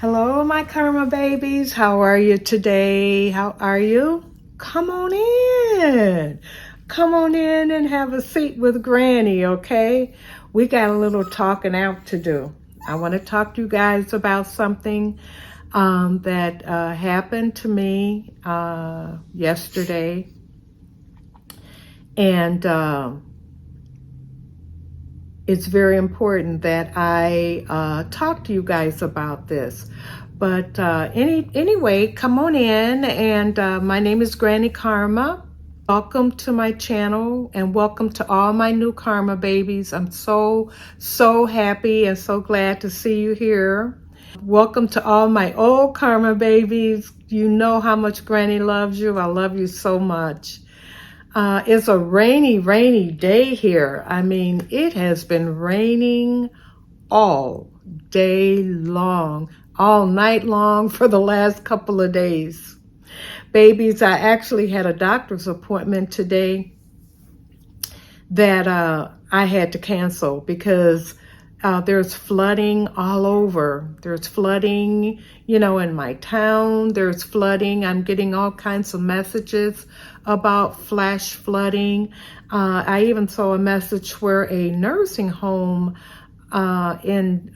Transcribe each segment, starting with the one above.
Hello, my Karma babies. How are you today? How are you? Come on in. Come on in and have a seat with Granny, okay? We got a little talking out to do. I want to talk to you guys about something that happened to me yesterday. And it's very important that I talk to you guys about this. But anyway, come on in. And my name is Granny Karma. Welcome to my channel and welcome to all my new Karma babies. I'm so happy and so glad to see you here. Welcome to all my old Karma babies. You know how much Granny loves you. I love you so much. It's a rainy day here. I mean, it has been raining all day long, all night long for the last couple of days. Babies, I actually had a doctor's appointment today that I had to cancel because there's flooding all over. There's flooding, in my town. There's flooding. I'm getting all kinds of messages about flash flooding. I even saw a message where a nursing home in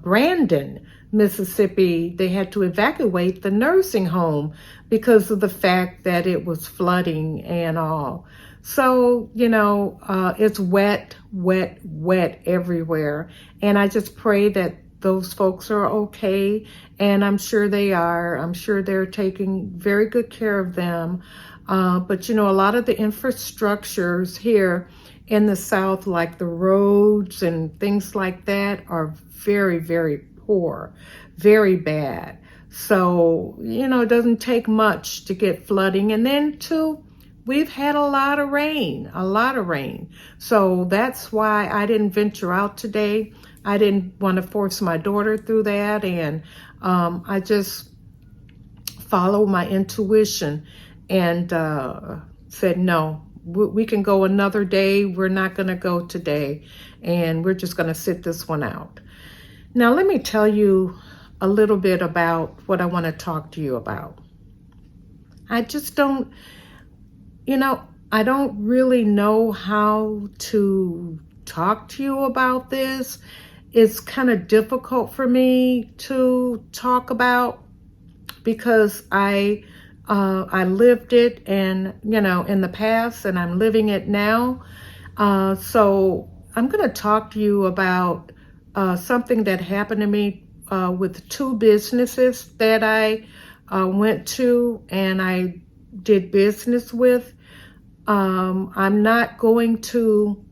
Brandon, Mississippi, they had to evacuate the nursing home because of the fact that it was flooding and all. So, it's wet everywhere. And I just pray that those folks are okay. And I'm sure they are. I'm sure they're taking very good care of them. But, a lot of the infrastructures here in the South, like the roads and things like that, are very poor, very bad. So, it doesn't take much to get flooding. And then, too, we've had a lot of rain. So that's why I didn't venture out today. I didn't want to force my daughter through that. And I just followed my intuition and said, no, we can go another day. We're not going to go today. And we're just going to sit this one out. Now, let me tell you a little bit about what I want to talk to you about. I just don't, I don't really know how to talk to you about this. It's kind of difficult for me to talk about because I lived it and, in the past, and I'm living it now. So I'm going to talk to you about something that happened to me with two businesses that I went to and I did business with. I'm not going to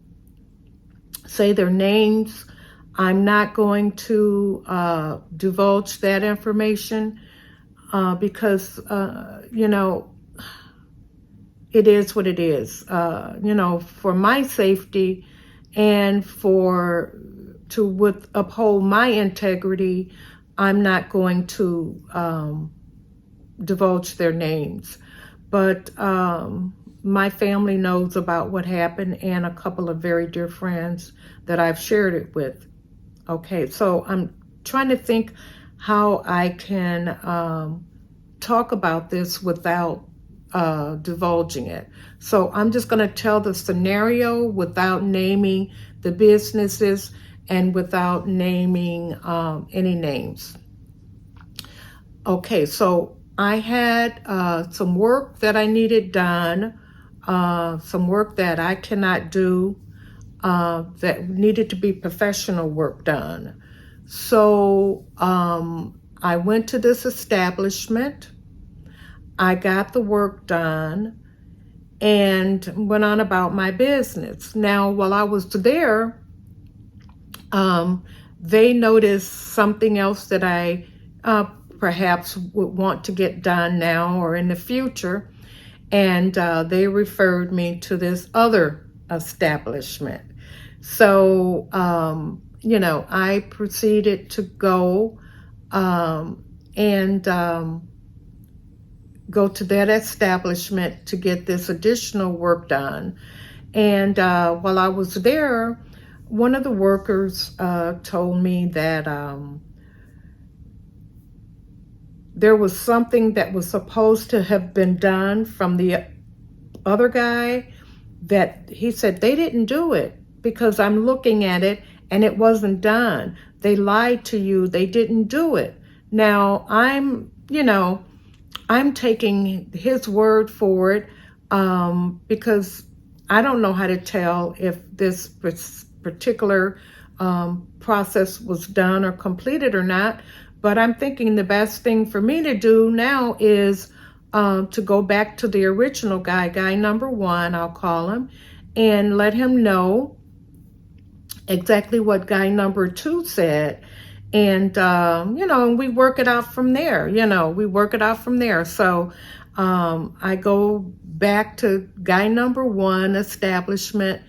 say their names. I'm not going to divulge that information because, it is what it is. For my safety and to uphold my integrity, I'm not going to divulge their names. But my family knows about what happened and a couple of very dear friends that I've shared it with. Okay, so I'm trying to think how I can talk about this without divulging it. So I'm just going to tell the scenario without naming the businesses and without naming any names. Okay, so I had some work that I needed done, some work that I cannot do, that needed to be professional work done. So I went to this establishment, I got the work done, and went on about my business. Now, while I was there, they noticed something else that I perhaps would want to get done now or in the future, and they referred me to this other establishment. So, I proceeded to go and go to that establishment to get this additional work done. And while I was there, one of the workers told me that there was something that was supposed to have been done from the other guy that he said they didn't do it because I'm looking at it and it wasn't done. They lied to you. They didn't do it. Now I'm, I'm taking his word for it because I don't know how to tell if this particular process was done or completed or not. But I'm thinking the best thing for me to do now is to go back to the original guy number 1, I'll call him, and let him know exactly what guy number 2 said. And, and we work it out from there, we work it out from there. So I go back to guy number 1 establishment,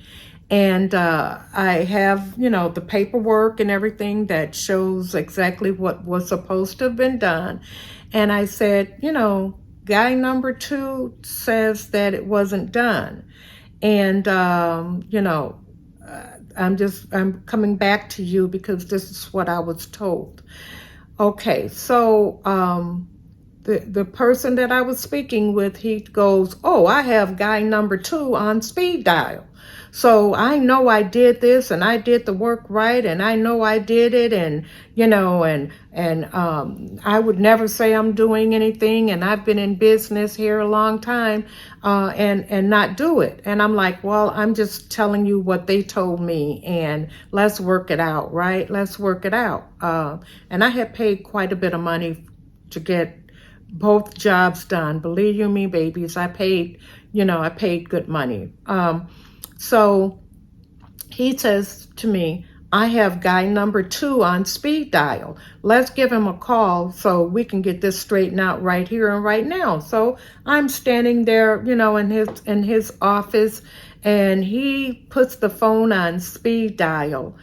and I have, the paperwork and everything that shows exactly what was supposed to have been done. And I said, guy number 2 says that it wasn't done. And, I'm coming back to you because this is what I was told. Okay, so the person that I was speaking with, he goes, oh, I have guy number 2 on speed dial. So I know I did this and I did the work right and I know I did it, and I would never say I'm doing anything, and I've been in business here a long time and not do it. And I'm like, well, I'm just telling you what they told me, and let's work it out, right? Let's work it out. And I had paid quite a bit of money to get both jobs done. Believe you me, babies, I paid good money. So he says to me, I have guy number 2 on speed dial. Let's give him a call so we can get this straightened out right here and right now. So I'm standing there, in his office, and he puts the phone on speed dial,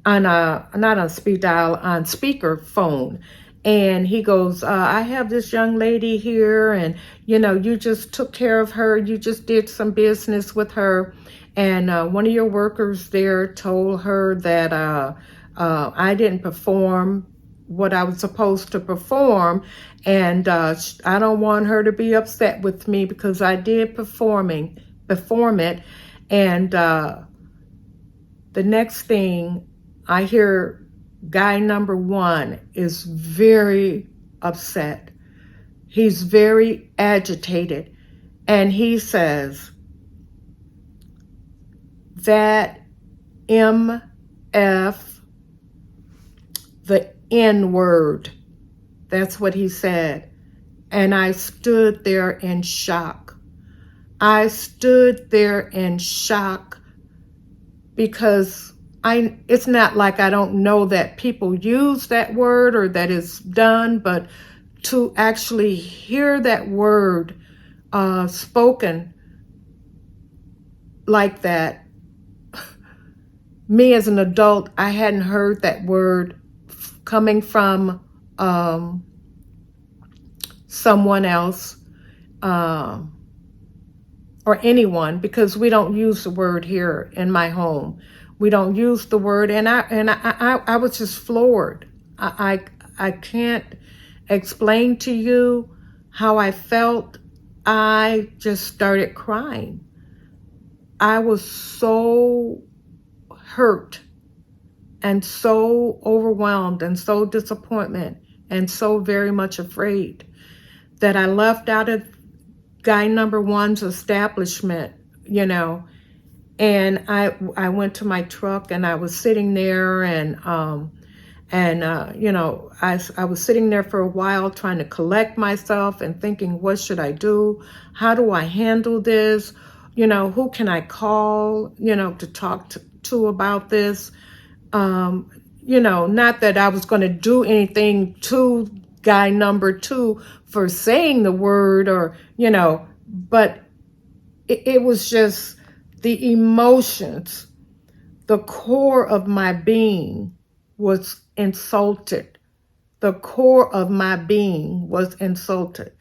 not on speed dial, on speaker phone. And he goes, I have this young lady here, and, you just took care of her. You just did some business with her. And one of your workers there told her that I didn't perform what I was supposed to perform. And I don't want her to be upset with me because I did perform it. And the next thing I hear, guy number 1 is very upset. He's very agitated. And he says, that MF, the N word. That's what he said. And I stood there in shock. I stood there in shock because it's not like I don't know that people use that word or that it's done, but to actually hear that word spoken like that, me as an adult, I hadn't heard that word coming from someone else or anyone, because we don't use the word here in my home. We don't use the word, and I was just floored. I can't explain to you how I felt. I just started crying. I was so hurt and so overwhelmed and so disappointed and so very much afraid that I left out of guy number 1's establishment, and I went to my truck and I was sitting there, and I was sitting there for a while trying to collect myself and thinking, what should I do? How do I handle this? Who can I call, to talk to about this? Not that I was going to do anything to guy number 2 for saying the word, or, but it was just the emotions. The core of my being was insulted. The core of my being was insulted.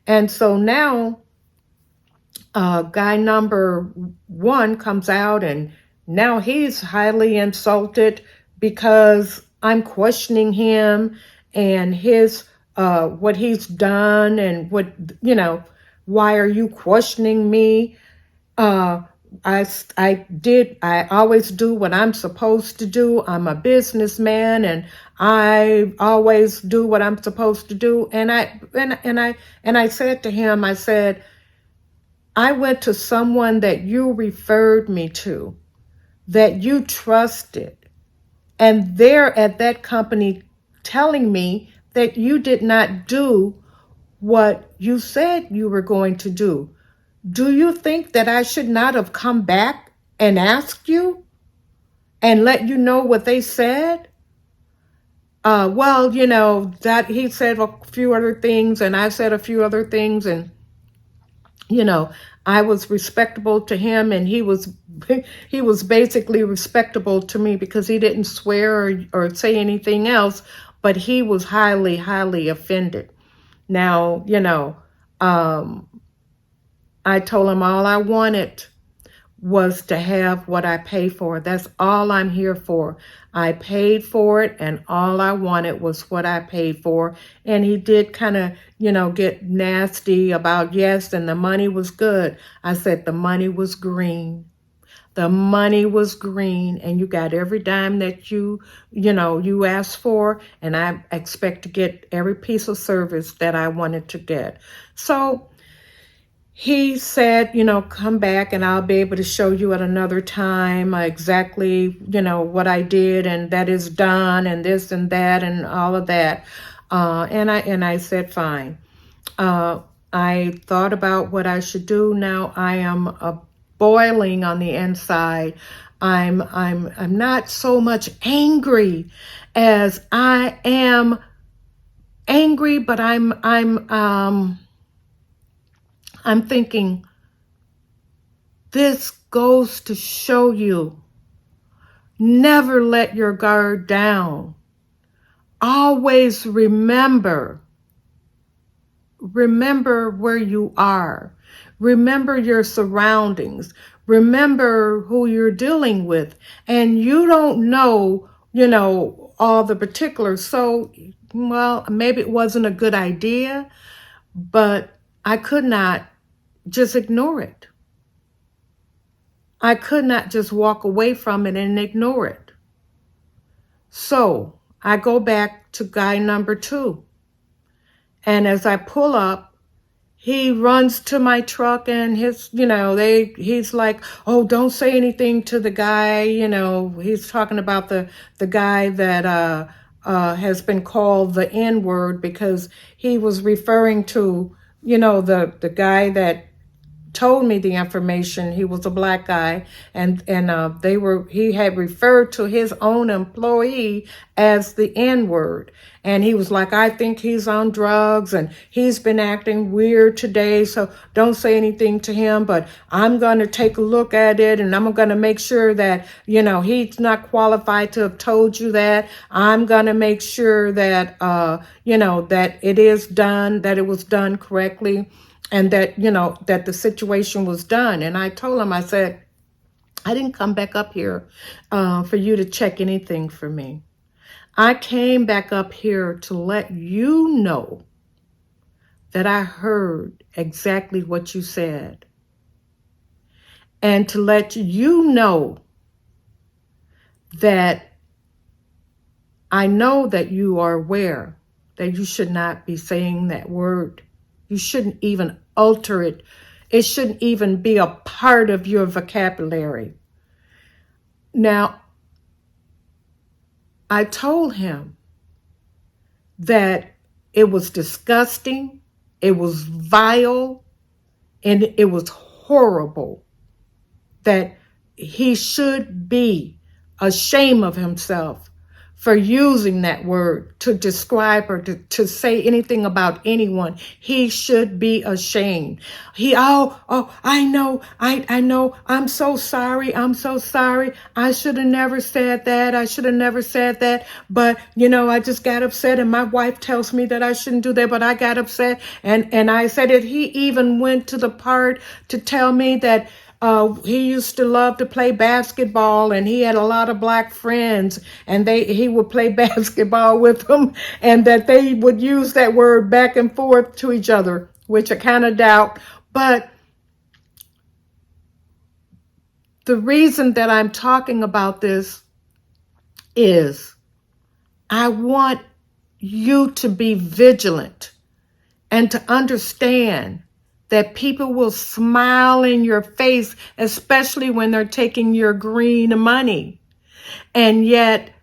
And so now guy number 1 comes out, and now he's highly insulted because I'm questioning him and his what he's done and what, why are you questioning me? I always do what I'm supposed to do. I'm a businessman and I always do what I'm supposed to do. And I said to him, I said, I went to someone that you referred me to, that you trusted, and they're at that company telling me that you did not do what you said you were going to do. Do you think that I should not have come back and asked you and let you know what they said? Well, that he said a few other things and I said a few other things, and I was respectable to him and he was basically respectable to me because he didn't swear or say anything else, but he was highly, highly offended. Now, I told him all I wanted was to have what I pay for. That's all I'm here for. I paid for it and all I wanted was what I paid for. And he did kind of, get nasty about, yes, and the money was good. I said the money was green. The money was green and you got every dime that you asked for, and I expect to get every piece of service that I wanted to get. So he said, come back and I'll be able to show you at another time exactly, what I did and that is done and this and that and all of that. And I said, fine. I thought about what I should do. Now I am boiling on the inside. I'm not so much angry as I am angry, but I'm thinking, this goes to show you, never let your guard down. Always remember where you are. Remember your surroundings. Remember who you're dealing with. And you don't know, all the particulars. So, well, maybe it wasn't a good idea, but I could not just ignore it. I could not just walk away from it and ignore it. So I go back to guy number 2. And as I pull up, he runs to my truck and he's like, oh, don't say anything to the guy. He's talking about the guy that has been called the N-word, because he was referring to, the guy that told me the information. He was a black guy, and he had referred to his own employee as the N-word. And he was like, I think he's on drugs and he's been acting weird today, so don't say anything to him, but I'm going to take a look at it and I'm going to make sure that, he's not qualified to have told you that. I'm going to make sure that, that it is done, that it was done correctly, and that, that the situation was done. And I told him, I said, I didn't come back up here for you to check anything for me. I came back up here to let you know that I heard exactly what you said. And to let you know that I know that you are aware that you should not be saying that word. You shouldn't even alter it. It shouldn't even be a part of your vocabulary. Now, I told him that it was disgusting, it was vile, and it was horrible, that he should be ashamed of himself for using that word to describe or to say anything about anyone. He should be ashamed. I know, I'm so sorry, I should have never said that, but, I just got upset and my wife tells me that I shouldn't do that, but I got upset, and I said it. He even went to the part to tell me that He used to love to play basketball, and he had a lot of black friends, and he would play basketball with them, and that they would use that word back and forth to each other, which I kind of doubt. But the reason that I'm talking about this is I want you to be vigilant and to understand that people will smile in your face, especially when they're taking your green money, and yet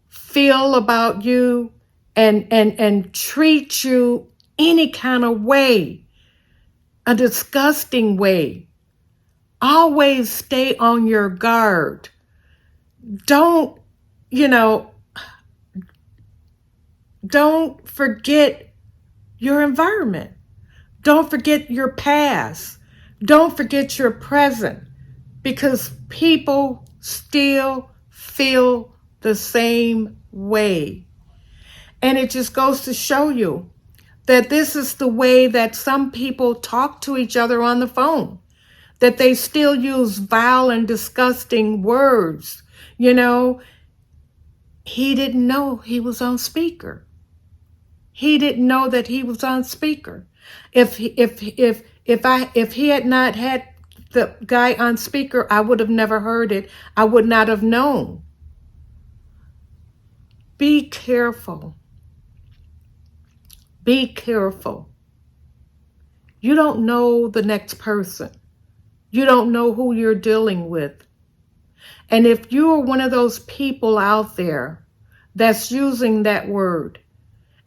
feel about you and treat you any kind of way, a disgusting way. Always stay on your guard. Don't forget your environment. Don't forget your past. Don't forget your present, because people still feel the same way. And it just goes to show you that this is the way that some people talk to each other on the phone, that they still use vile and disgusting words. He didn't know he was on speaker. He didn't know that he was on speaker. If he had not had the guy on speaker, I would have never heard it. I would not have known. Be careful. Be careful. You don't know the next person. You don't know who you're dealing with. And if you're one of those people out there that's using that word,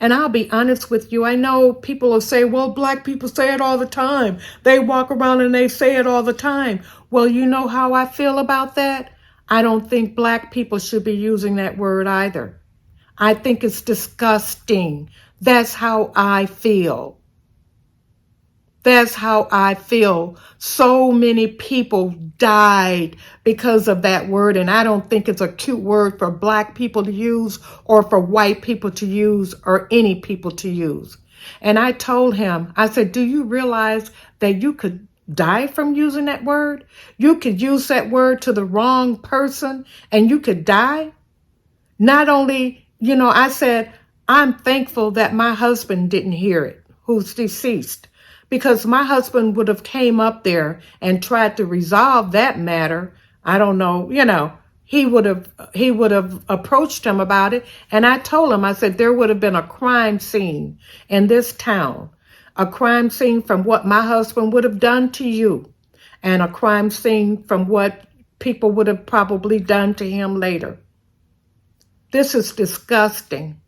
and I'll be honest with you, I know people will say, well, black people say it all the time. They walk around and they say it all the time. Well, you know how I feel about that? I don't think black people should be using that word either. I think it's disgusting. That's how I feel. That's how I feel. So many people died because of that word, and I don't think it's a cute word for black people to use or for white people to use or any people to use. And I told him, I said, do you realize that you could die from using that word? You could use that word to the wrong person and you could die. Not only, I said, I'm thankful that my husband didn't hear it, who's deceased. Because my husband would have came up there and tried to resolve that matter. I don't know, he would have approached him about it. And I told him, I said, there would have been a crime scene in this town, a crime scene from what my husband would have done to you, and a crime scene from what people would have probably done to him later. This is disgusting.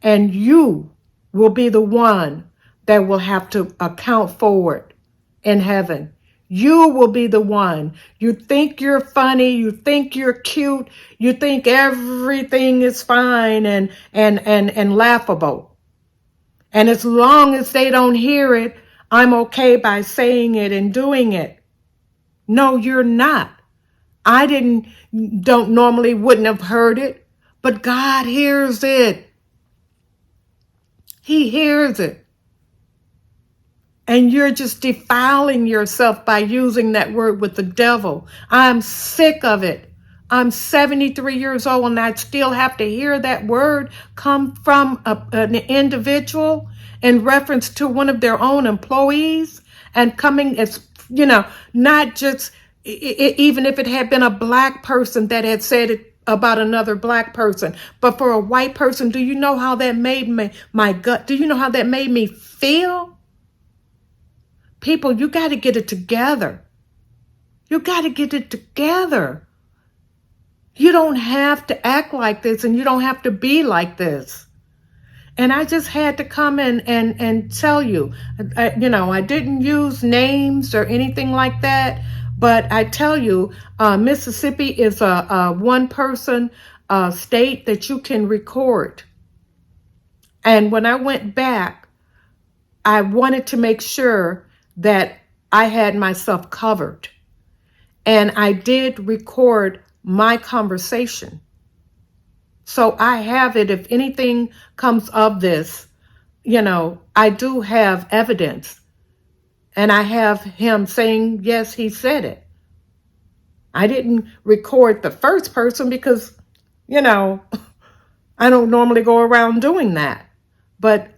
And you will be the one that will have to account for it in heaven. You will be the one. You think you're funny. You think you're cute. You think everything is fine and laughable. And as long as they don't hear it, I'm okay by saying it and doing it. No, you're not. Wouldn't have heard it, but God hears it. He hears it. And you're just defiling yourself by using that word with the devil. I'm sick of it. I'm 73 years old and I still have to hear that word come from an individual in reference to one of their own employees, and coming as, not just, even if it had been a black person that had said it about another black person, but for a white person, do you know how that made my gut? Do you know how that made me feel? People, you got to get it together. You got to get it together. You don't have to act like this, and you don't have to be like this. And I just had to come in and tell you, I didn't use names or anything like that, but I tell you, Mississippi is a one-person state that you can record. And when I went back, I wanted to make sure that I had myself covered. And I did record my conversation. So I have it. If anything comes of this, I do have evidence. And I have him saying, yes, he said it. I didn't record the first person because, you know, I don't normally go around doing that. But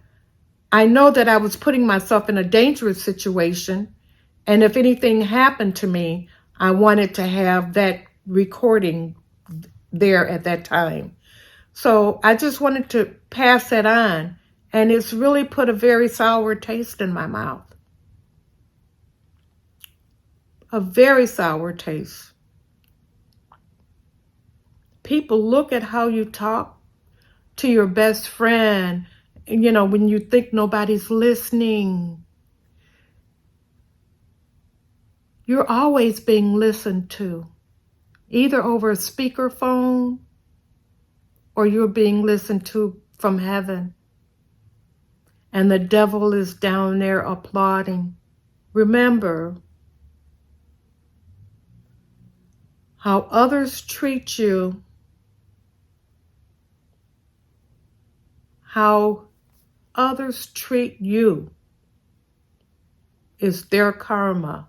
I know that I was putting myself in a dangerous situation. And if anything happened to me, I wanted to have that recording there at that time. So I just wanted to pass that on. And it's really put a very sour taste in my mouth. A very sour taste. People look at how you talk to your best friend, you know, when you think nobody's listening. You're always being listened to, either over a speakerphone or you're being listened to from heaven. And the devil is down there applauding. Remember, how others treat you, how others treat you is their karma.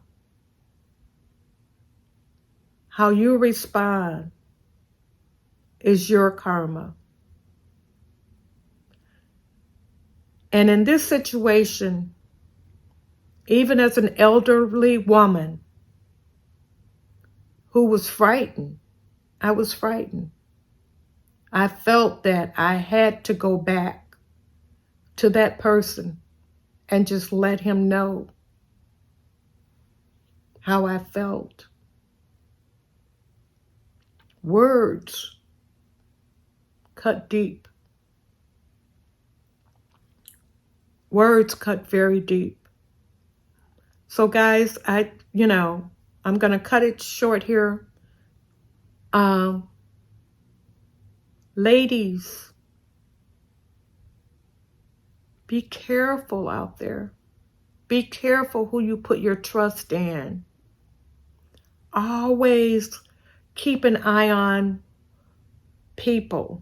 How you respond is your karma. And in this situation, even as an elderly woman who was frightened, I was frightened. I felt that I had to go back to that person and just let him know how I felt. Words cut deep. Words cut very deep. So guys, I'm going to cut it short here. Ladies, be careful out there. Be careful who you put your trust in. Always keep an eye on people,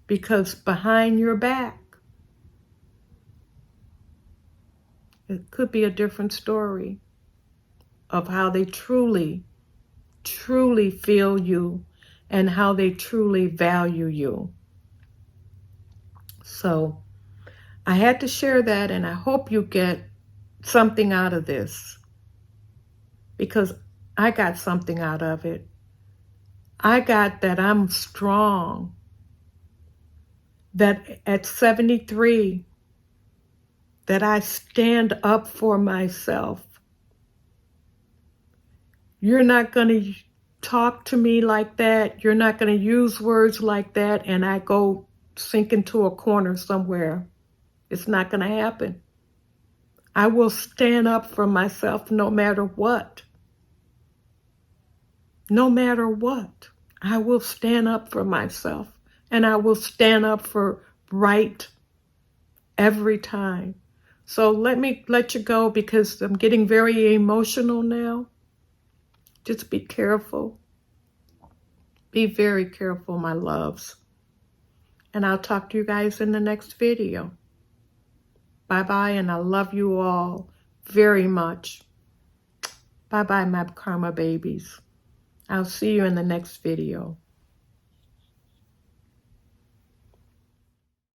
because behind your back, it could be a different story of how they truly, truly feel you and how they truly value you. So I had to share that, and I hope you get something out of this, because I got something out of it. I got that I'm strong, that at 73, that I stand up for myself. You're not going to talk to me like that. You're not going to use words like that and I go sink into a corner somewhere. It's not going to happen. I will stand up for myself no matter what. No matter what. I will stand up for myself, and I will stand up for right every time. So let me let you go, because I'm getting very emotional now. Just be careful. Be very careful, my loves. And I'll talk to you guys in the next video. Bye-bye, and I love you all very much. Bye-bye, my karma babies. I'll see you in the next video.